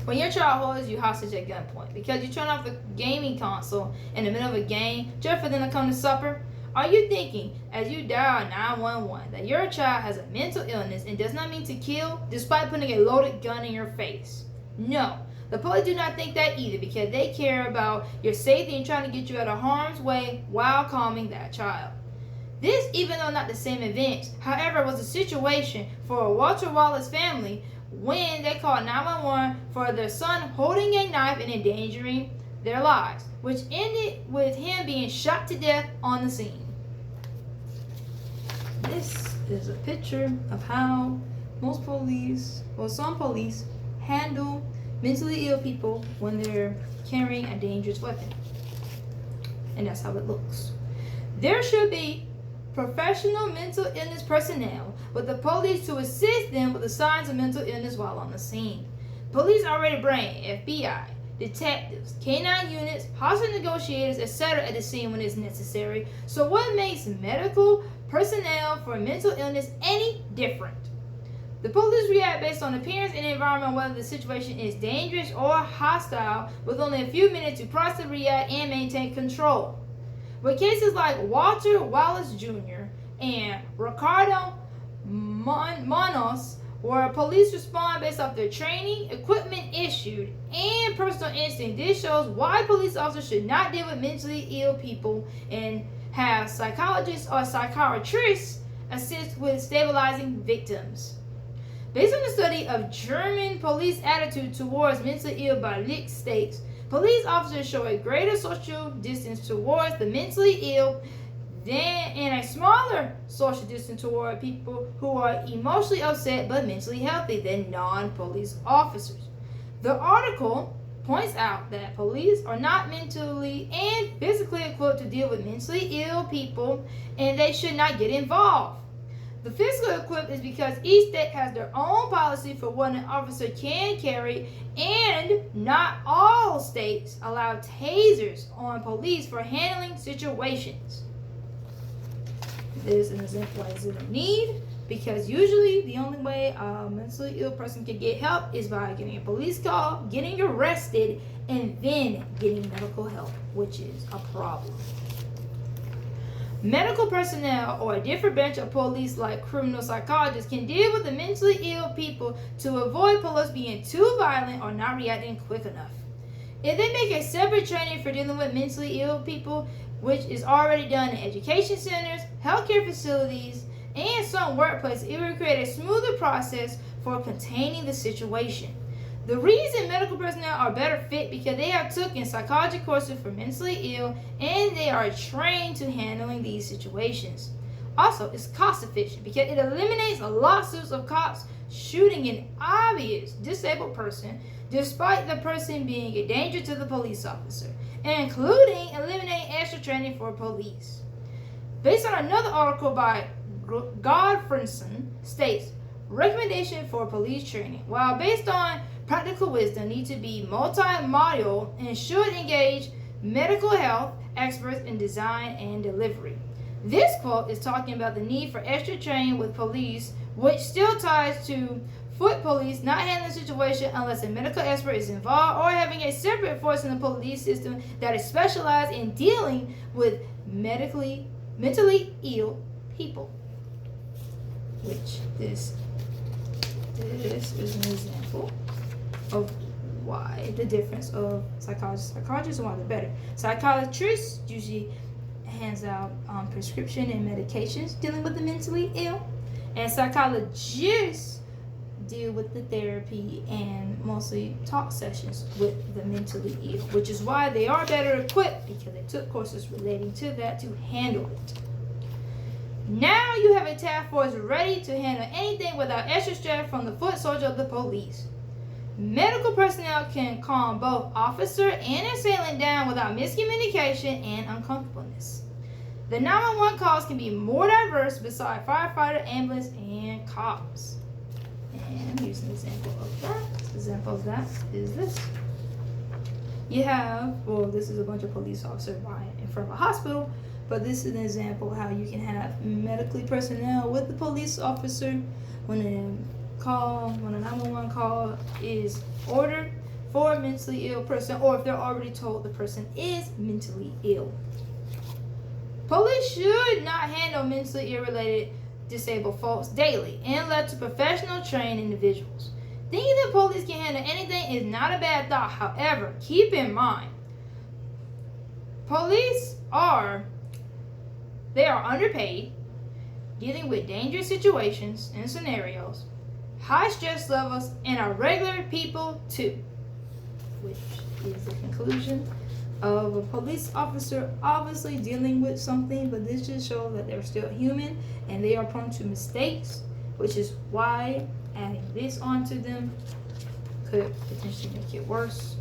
When your child holds you hostage at gunpoint because you turn off the gaming console in the middle of a game just for them to come to supper, are you thinking, as you dial 911, that your child has a mental illness and does not mean to kill despite putting a loaded gun in your face? No, the police do not think that either because they care about your safety and trying to get you out of harm's way while calming that child. This, even though not the same event, however, was a situation for Walter Wallace family when they called 911 for their son holding a knife and endangering their lives, which ended with him being shot to death on the scene. This is a picture of how most police, or some police, handle mentally ill people when they're carrying a dangerous weapon. And that's how it looks. There should be professional mental illness personnel with the police to assist them with the signs of mental illness while on the scene. Police already bring FBI, detectives, K9 units, hospital negotiators, etc. at the scene when it's necessary. So what makes medical personnel for mental illness any different? The police react based on appearance and environment, whether the situation is dangerous or hostile, with only a few minutes to process, react, and maintain control. With cases like Walter Wallace Jr. and Ricardo Manos, where police respond based off their training, equipment issued, and personal instinct, this shows why police officers should not deal with mentally ill people and have psychologists or psychiatrists assist with stabilizing victims. Based on the study of German police attitude towards mentally ill by Lick states, police officers show a greater social distance towards the mentally ill and a smaller social distance toward people who are emotionally upset but mentally healthy than non-police officers. The article points out that police are not mentally and physically equipped to deal with mentally ill people, and they should not get involved. The physical equipped is because each state has their own policy for what an officer can carry, and not all states allow tasers on police for handling situations. There's an example why is it a need, because usually the only way a mentally ill person can get help is by getting a police call, getting arrested, and then getting medical help, which is a problem. Medical personnel or a different branch of police like criminal psychologists can deal with the mentally ill people to avoid police being too violent or not reacting quick enough. If they make a separate training for dealing with mentally ill people, which is already done in education centers, healthcare facilities, and some workplaces, it will create a smoother process for containing the situation. The reason medical personnel are better fit because they have taken psychology courses for mentally ill and they are trained to handling these situations. Also, it's cost efficient because it eliminates lawsuits of cops shooting an obvious disabled person despite the person being a danger to the police officer, including eliminating extra training for police. Based on another article by Godfredson states, recommendation for police training, while based on practical wisdom, need to be multimodal and should engage medical health experts in design and delivery. This quote is talking about the need for extra training with police, which still ties to foot police not handling the situation unless a medical expert is involved, or having a separate force in the police system that is specialized in dealing with mentally ill people. Which this is an example of why the difference of psychologists and why they're better. Psychiatrists usually hands out prescription and medications dealing with the mentally ill, and psychologists deal with the therapy and mostly talk sessions with the mentally ill, which is why they are better equipped because they took courses relating to that to handle it. Now you have a task force ready to handle anything without extra stress from the foot soldier of the police. Medical personnel can calm both officer and assailant down without miscommunication and uncomfortableness. The 911 calls can be more diverse besides firefighter, ambulance, and cops. And here's an example of that. An example of that is this. You have, well, this is a bunch of police officers in front of a hospital, but this is an example of how you can have medically personnel with the police officer when a 911 call is ordered. for a mentally ill person, or if they're already told the person is mentally ill. Police should not handle mentally ill-related disabled folks daily and left to professional trained individuals. Thinking that police can handle anything is not a bad thought. However, keep in mind, police are underpaid, dealing with dangerous situations and scenarios, high stress levels, and are regular people too. Which is the conclusion of a police officer obviously dealing with something, but this just shows that they're still human and they are prone to mistakes, which is why adding this onto them could potentially make it worse.